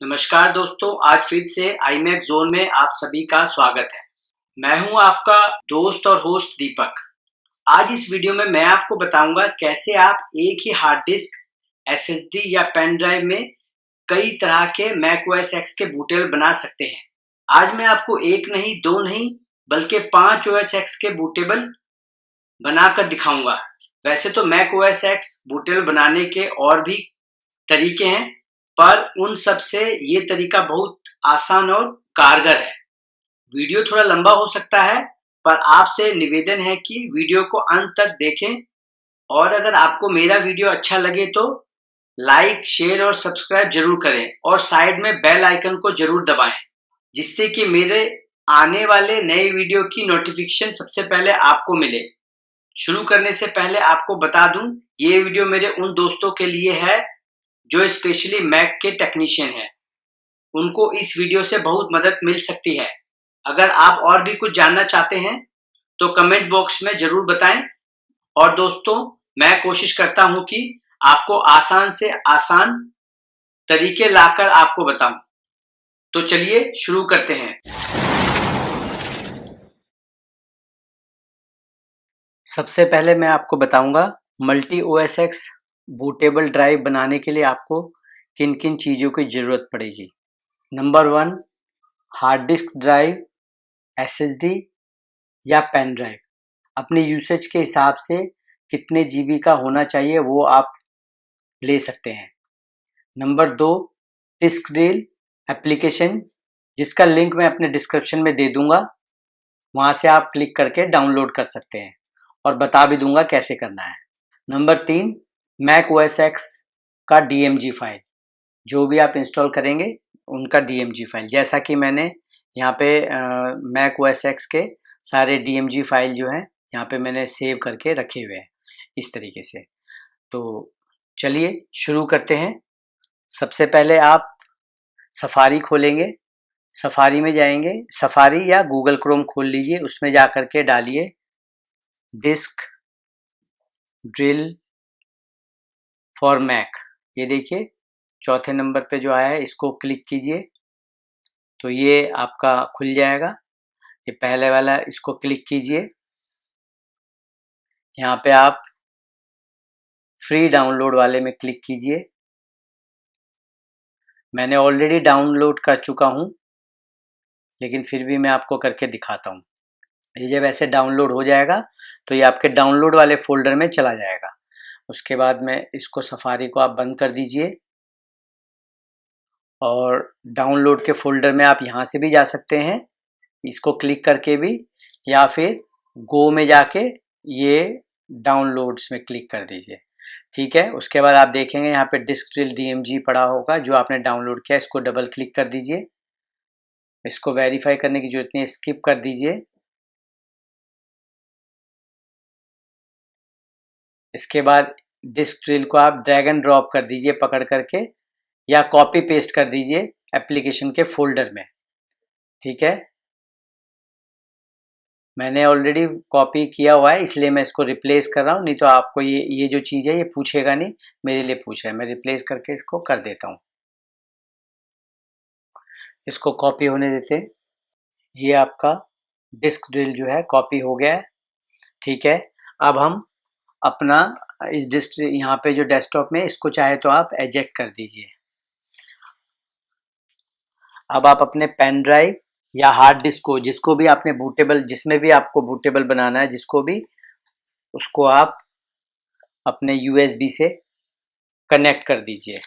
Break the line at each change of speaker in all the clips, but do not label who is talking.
नमस्कार दोस्तों, आज फिर से iMac ज़ोन में आप सभी का स्वागत है। मैं हूं आपका दोस्त और होस्ट दीपक। आज इस वीडियो में मैं आपको बताऊंगा कैसे आप एक ही हार्ड डिस्क, एसएसडी या पेन ड्राइव में कई तरह के Mac OS X के बूटेबल बना सकते हैं। आज मैं आपको एक नहीं, दो नहीं, बल्कि 5 OS X के बूटेबल बनाकर दिखाऊंगा। वैसे तो Mac OS X बूटेबल बनाने के और भी तरीके हैं, पर उन सब से ये तरीका बहुत आसान और कारगर है। वीडियो थोड़ा लंबा हो सकता है, पर आपसे निवेदन है कि वीडियो को अंत तक देखें और अगर आपको मेरा वीडियो अच्छा लगे तो लाइक, शेयर और सब्सक्राइब जरूर करें और साइड में बेल आइकन को जरूर दबाएं, जिससे कि मेरे आने वाले नए वीडियो की नोटिफिकेशन सबसे पहले आपको मिले। शुरू करने से पहले आपको बता दूं, ये वीडियो मेरे उन दोस्तों के लिए है जो स्पेशली मैक के टेक्नीशियन हैं। उनको इस वीडियो से बहुत मदद मिल सकती है। अगर आप और भी कुछ जानना चाहते हैं तो कमेंट बॉक्स में जरूर बताएं। और दोस्तों, मैं कोशिश करता हूं कि आपको आसान से आसान तरीके लाकर आपको बताऊं। तो चलिए शुरू करते हैं। सबसे पहले मैं आपको बताऊंगा multi OS X bootable drive बनाने के लिए आपको किन किन चीज़ों की ज़रूरत पड़ेगी। Number 1, hard disk drive, SSD या पेन ड्राइव। अपने यूसेज के हिसाब से कितने GB का होना चाहिए वो आप ले सकते हैं। नंबर 2, डिस्क ड्रिल एप्लीकेशन, जिसका लिंक मैं अपने डिस्क्रिप्शन में दे दूंगा। वहाँ से आप क्लिक करके डाउनलोड कर सकते हैं और बता भी दूंगा कैसे करना है। नंबर 3, Mac OS X का DMG फाइल, जो भी आप इंस्टॉल करेंगे उनका DMG फाइल, जैसा कि मैंने यहाँ पे Mac OS X के सारे DMG फाइल जो हैं यहाँ पे मैंने सेव करके रखे हुए हैं इस तरीके से। तो चलिए शुरू करते हैं। सबसे पहले आप सफारी खोलेंगे, सफारी में जाएंगे, सफारी या गूगल क्रोम खोल लीजिए, उसमें जा कर के डालिए डिस्क ड्रिल फॉर मैक। ये देखिए चौथे नंबर पे जो आया है, इसको क्लिक कीजिए तो ये आपका खुल जाएगा। ये पहले वाला, इसको क्लिक कीजिए। यहाँ पे आप फ्री डाउनलोड वाले में क्लिक कीजिए। मैंने ऑलरेडी डाउनलोड कर चुका हूँ, लेकिन फिर भी मैं आपको करके दिखाता हूँ। ये जब ऐसे डाउनलोड हो जाएगा तो ये आपके डाउनलोड वाले फोल्डर में चला जाएगा। उसके बाद में इसको, सफारी को आप बंद कर दीजिए और डाउनलोड के फोल्डर में आप यहाँ से भी जा सकते हैं, इसको क्लिक करके भी, या फिर गो में जाके ये डाउनलोड्स में क्लिक कर दीजिए। ठीक है, उसके बाद आप देखेंगे यहाँ पे डिस्क ड्रिल DMG पड़ा होगा जो आपने डाउनलोड किया, इसको डबल क्लिक कर दीजिए। इसको वेरीफाई करने की जरूरत नहीं है, स्किप कर दीजिए। इसके बाद डिस्क ड्रिल को आप ड्रैग एंड ड्रॉप कर दीजिए पकड़ करके, या कॉपी पेस्ट कर दीजिए एप्लीकेशन के फोल्डर में। ठीक है, मैंने ऑलरेडी कॉपी किया हुआ है, इसलिए मैं इसको रिप्लेस कर रहा हूँ। नहीं तो आपको ये जो चीज़ है ये पूछेगा नहीं, मेरे लिए पूछा है। मैं रिप्लेस करके इसको कर देता हूँ। इसको कॉपी होने देते। ये आपका डिस्क ड्रिल जो है कॉपी हो गया है। ठीक है, अब हम अपना इस डिस्क, यहाँ पे जो डेस्कटॉप में, इसको चाहे तो आप एजेक्ट कर दीजिए। अब आप अपने पेन ड्राइव या हार्ड डिस्क को, जिसको भी आपने बूटेबल, जिसमें भी आपको बूटेबल बनाना है, जिसको भी, उसको आप अपने USB से कनेक्ट कर दीजिए।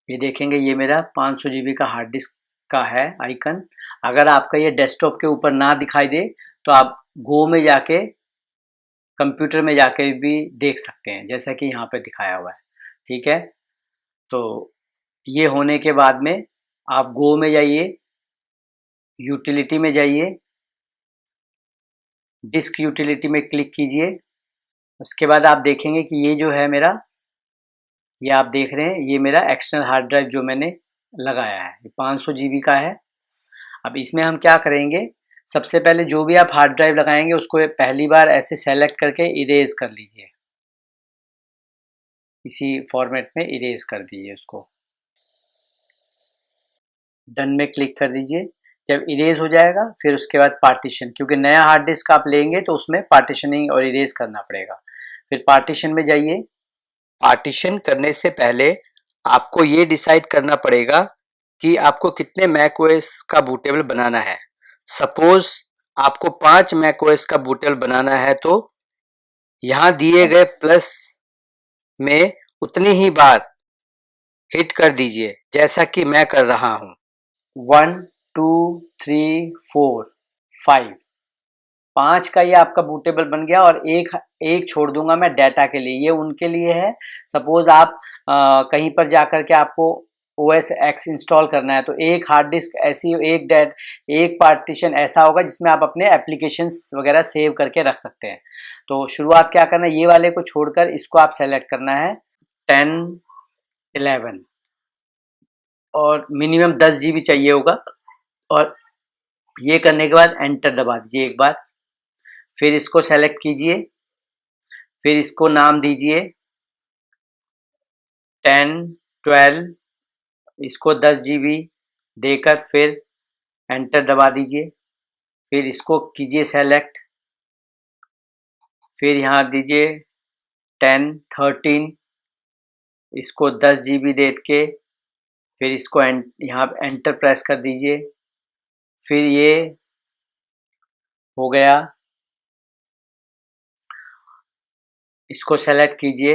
ये देखेंगे ये मेरा 500 GB का हार्ड डिस्क का है आइकन। अगर आपका ये डेस्कटॉप के ऊपर ना दिखाई दे तो आप गो में जाके, कंप्यूटर में जाके भी देख सकते हैं, जैसा कि यहाँ पे दिखाया हुआ है। ठीक है, तो ये होने के बाद में आप गो में जाइए, यूटिलिटी में जाइए, डिस्क यूटिलिटी में क्लिक कीजिए। उसके बाद आप देखेंगे कि ये जो है मेरा, ये आप देख रहे हैं, ये मेरा एक्सटर्नल हार्ड ड्राइव जो मैंने लगाया है, ये 500 GB का है। अब इसमें हम क्या करेंगे, सबसे पहले जो भी आप हार्ड ड्राइव लगाएंगे उसको पहली बार ऐसे सेलेक्ट करके इरेज कर लीजिए, इसी फॉर्मेट में इरेज कर दीजिए उसको। डन में क्लिक कर दीजिए। जब इरेज हो जाएगा फिर उसके बाद पार्टीशन, क्योंकि नया हार्ड डिस्क आप लेंगे तो उसमें पार्टीशनिंग और इरेज करना पड़ेगा। फिर पार्टीशन में जाइए। पार्टीशन करने से पहले आपको ये डिसाइड करना पड़ेगा कि आपको कितने मैक ओएस का बूटेबल बनाना है। सपोज आपको 5 मैक ओएस का बूटेबल बनाना है तो यहाँ दिए गए प्लस में उतनी ही बार हिट कर दीजिए जैसा कि मैं कर रहा हूँ। 1 2 3 4 5, 5 का ये आपका बूटेबल बन गया और एक छोड़ दूंगा मैं डाटा के लिए, ये उनके लिए है। सपोज आप कहीं पर जाकर के आपको OS X इंस्टॉल करना है तो एक हार्ड डिस्क ऐसी, एक पार्टीशन ऐसा होगा जिसमें आप अपने एप्लीकेशंस वगैरह सेव करके रख सकते हैं। तो शुरुआत क्या करना है, ये वाले को छोड़कर इसको आप सेलेक्ट करना है 10 11 और मिनिमम 10 GB चाहिए होगा। और ये करने के बाद एंटर दबा दीजिए एक बार। फिर इसको सेलेक्ट कीजिए, फिर इसको नाम दीजिए 10 12, इसको 10 GB देकर फिर एंटर दबा दीजिए। फिर इसको कीजिए सेलेक्ट, फिर यहाँ दीजिए 10 13, इसको 10 GB दे के फिर इसको यहाँ एंटर प्रेस कर दीजिए। फिर ये हो गया, इसको सेलेक्ट कीजिए,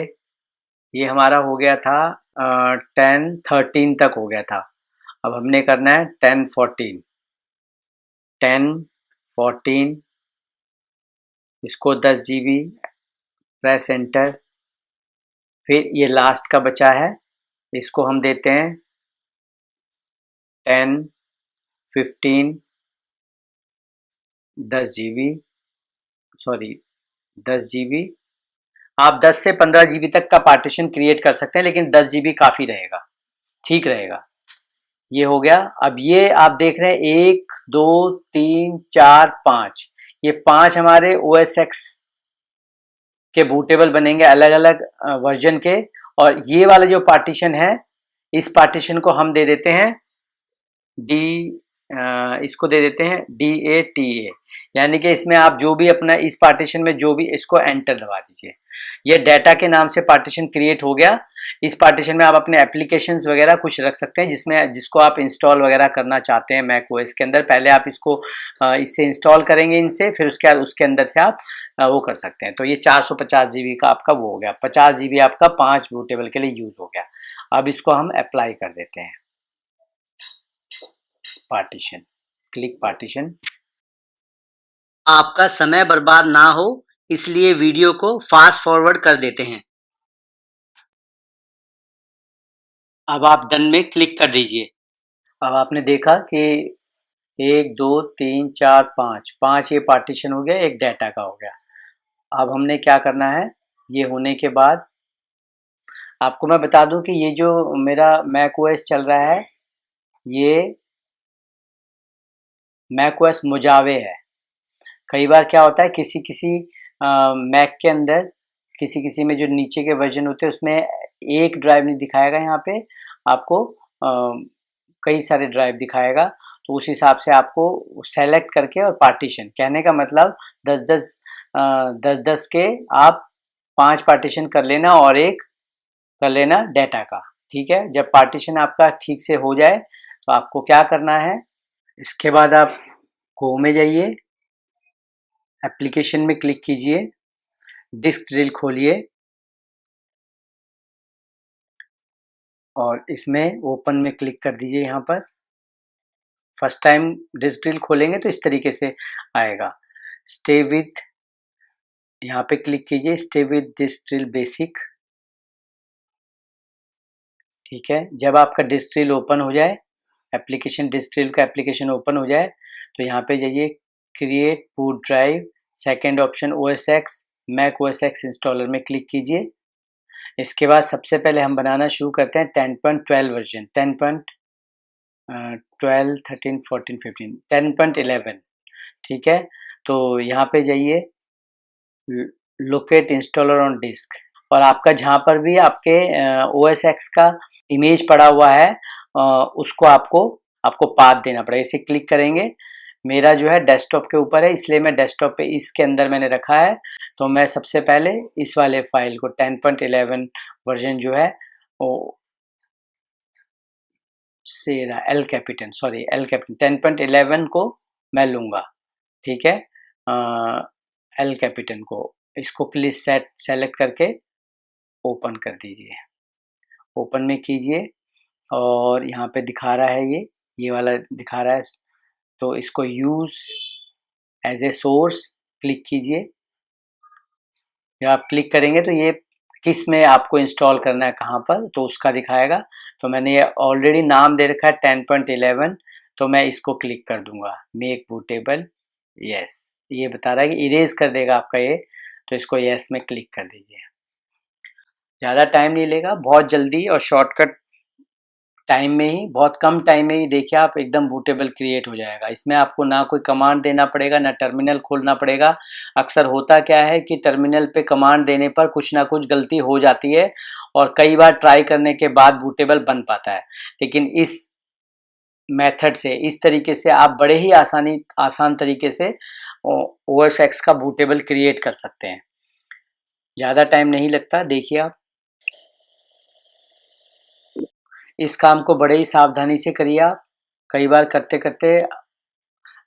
ये हमारा हो गया था 10 13 तक हो गया था। अब हमने करना है 10 14, 10 14, इसको 10 GB, प्रेस एंटर। फिर ये लास्ट का बचा है, इसको हम देते हैं 10 15, 10 GB, सॉरी 10 GB। आप 10 से 15 GB तक का पार्टीशन क्रिएट कर सकते हैं, लेकिन 10 GB काफ़ी रहेगा, ठीक रहेगा। ये हो गया। अब ये आप देख रहे हैं 1 2 3 4 5, ये 5 हमारे OS X के बूटेबल बनेंगे अलग अलग वर्जन के। और ये वाला जो पार्टीशन है, इस पार्टीशन को हम दे देते हैं इसको दे देते हैं DATA, यानी कि इसमें आप जो भी अपना इस पार्टीशन में जो भी, इसको एंटर दबा दीजिए। ये डाटा के नाम से पार्टीशन क्रिएट हो गया। इस पार्टीशन में आप अपने एप्लीकेशंस वगैरह कुछ रख सकते हैं जिसको आप इंस्टॉल वगैरह करना चाहते हैं मैक ओएस के अंदर। पहले आप इसको इससे इंस्टॉल करेंगे इनसे, फिर उसके बाद उसके अंदर से आप वो कर सकते हैं। तो ये 450 GB का आपका वो हो गया, 50 GB आपका 5 बूटेबल के लिए यूज़ हो गया। अब इसको हम अप्लाई कर देते हैं, पार्टीशन, क्लिक पार्टीशन। आपका समय बर्बाद ना हो इसलिए वीडियो को फास्ट फॉरवर्ड कर देते हैं। अब आप डन में क्लिक कर दीजिए। अब आपने देखा कि 1 2 3 4 5 ये पार्टीशन हो गया, एक डाटा का हो गया। अब हमने क्या करना है, ये होने के बाद आपको मैं बता दूं कि ये जो मेरा मैक ओएस चल रहा है, ये मैक ओएस मोजावे है। कई बार क्या होता है, किसी किसी मैक के अंदर किसी में जो नीचे के वर्जन होते हैं उसमें एक ड्राइव नहीं दिखाएगा, यहाँ पे आपको कई सारे ड्राइव दिखाएगा। तो उस हिसाब से आपको सेलेक्ट करके और पार्टीशन, कहने का मतलब 10 के आप 5 पार्टीशन कर लेना और एक कर लेना डाटा का, ठीक है। जब पार्टीशन आपका ठीक से हो जाए तो आपको क्या करना है, इसके बाद आप गो में जाइए, एप्लीकेशन में क्लिक कीजिए, डिस्क ड्रिल खोलिए और इसमें ओपन में क्लिक कर दीजिए। यहाँ पर फर्स्ट टाइम डिस्क ड्रिल खोलेंगे तो इस तरीके से आएगा। स्टे विथ, यहाँ पे क्लिक कीजिए, stay with Disk Drill basic, ठीक है। जब आपका डिस्क ड्रिल ओपन हो जाए, एप्लीकेशन डिस्क ड्रिल का एप्लीकेशन ओपन हो जाए तो यहाँ पे जाइए, create boot drive, second option OS X, Mac OS X installer में क्लिक कीजिए। इसके बाद सबसे पहले हम बनाना शुरू करते हैं 10.12 वर्जन, 10.12 13 14 15 10.11, ठीक है। तो यहाँ पे जाइए, लोकेट इंस्टॉलर ऑन डिस्क, और आपका जहाँ पर भी आपके OS X का इमेज पड़ा हुआ है उसको आपको आपको पाथ देना पड़ेगा। इसे क्लिक करेंगे, मेरा जो है डेस्कटॉप के ऊपर है, इसलिए मैं डेस्कटॉप पे इसके अंदर मैंने रखा है। तो मैं सबसे पहले इस वाले फाइल को 10.11 वर्जन जो है वो सेरा एल कैपिटन 10.11 को मैं लूँगा, ठीक है। एल कैपिटन को इसको क्लिक सेलेक्ट करके ओपन कर दीजिए, ओपन में कीजिए और यहाँ पे दिखा रहा है ये वाला दिखा रहा है, तो इसको use as a source click कीजिए। जब आप क्लिक करेंगे तो ये किस में आपको इंस्टॉल करना है, कहाँ पर, तो उसका दिखाएगा। तो मैंने ये ऑलरेडी नाम दे रखा है 10.11, तो मैं इसको क्लिक कर दूंगा, मेक बूटेबल, यस। ये बता रहा है कि इरेज कर देगा आपका ये, तो इसको यस में क्लिक कर दीजिए। ज़्यादा टाइम नहीं लेगा, बहुत जल्दी और शॉर्टकट टाइम में ही, बहुत कम टाइम में ही देखिए आप एकदम बूटेबल क्रिएट हो जाएगा। इसमें आपको ना कोई कमांड देना पड़ेगा, ना टर्मिनल खोलना पड़ेगा। अक्सर होता क्या है कि टर्मिनल पे कमांड देने पर कुछ ना कुछ गलती हो जाती है और कई बार ट्राई करने के बाद बूटेबल बन पाता है। लेकिन इस मेथड से, इस तरीके से आप बड़े ही आसान तरीके से OS X का बूटेबल क्रिएट कर सकते हैं। ज़्यादा टाइम नहीं लगता, देखिए आप इस काम को बड़े ही सावधानी से करिए आप। कई बार करते करते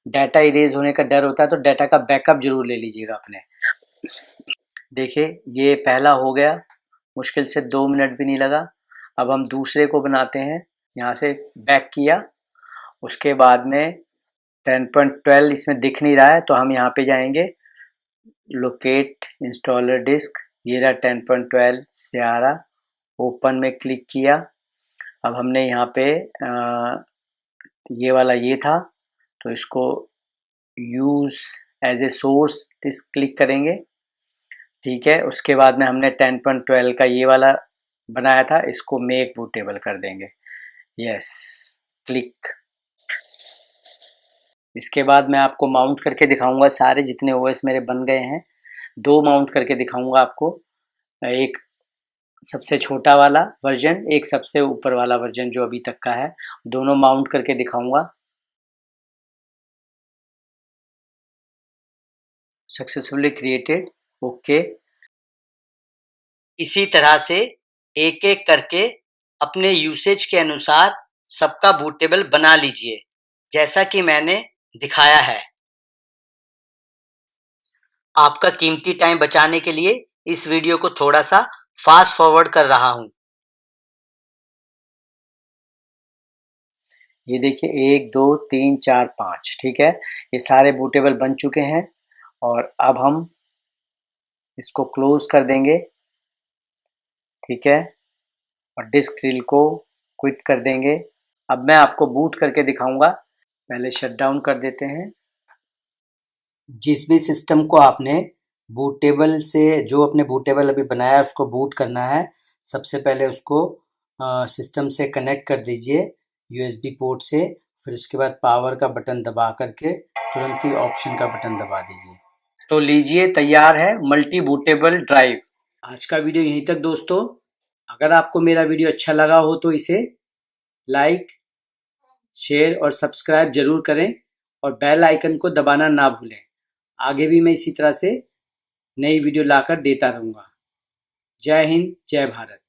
डाटा इरेज होने का डर होता है, तो डाटा का बैकअप जरूर ले लीजिएगा अपने। देखिए ये पहला हो गया, मुश्किल से 2 मिनट भी नहीं लगा। अब हम दूसरे को बनाते हैं, यहाँ से बैक किया, उसके बाद में 10.12 इसमें दिख नहीं रहा है, तो हम यहाँ पे जाएंगे लोकेट इंस्टॉलर डिस्क, ये रहा 10.12 से आ रहा, ओपन में क्लिक किया। अब हमने यहाँ पे ये वाला ये था, तो इसको use as a source disk click करेंगे, ठीक है। उसके बाद में हमने 10.12 का ये वाला बनाया था, इसको मेक बूटेबल कर देंगे, यस, क्लिक। इसके बाद मैं आपको माउंट करके दिखाऊंगा, सारे जितने OS मेरे बन गए हैं 2 माउंट करके दिखाऊंगा आपको, एक सबसे छोटा वाला वर्जन, एक सबसे ऊपर वाला वर्जन जो अभी तक का है, दोनों माउंट करके दिखाऊंगा। Successfully created, okay. इसी तरह से एक एक करके अपने यूसेज के अनुसार सबका बूटेबल बना लीजिए, जैसा कि मैंने दिखाया है। आपका कीमती टाइम बचाने के लिए इस वीडियो को थोड़ा सा फास्ट फॉरवर्ड कर रहा हूं। ये देखिए 1 2 3 4 5, ठीक है, ये सारे बूटेबल बन चुके हैं और अब हम इसको क्लोज कर देंगे, ठीक है, और डिस्क ड्रिल को क्विट कर देंगे। अब मैं आपको बूट करके दिखाऊंगा, पहले शट डाउन कर देते हैं। जिस भी सिस्टम को आपने बूटेबल से, जो अपने बूटेबल अभी बनाया है उसको बूट करना है, सबसे पहले उसको सिस्टम से कनेक्ट कर दीजिए USB पोर्ट से, फिर उसके बाद पावर का बटन दबा करके तुरंत ही ऑप्शन का बटन दबा दीजिए। तो लीजिए तैयार है मल्टी बूटेबल ड्राइव। आज का वीडियो यहीं तक दोस्तों। अगर आपको मेरा वीडियो अच्छा लगा हो तो इसे लाइक, शेयर और सब्सक्राइब जरूर करें और बेल आइकन को दबाना ना भूलें। आगे भी मैं इसी तरह से नई वीडियो लाकर देता रहूँगा। जय हिंद, जय भारत।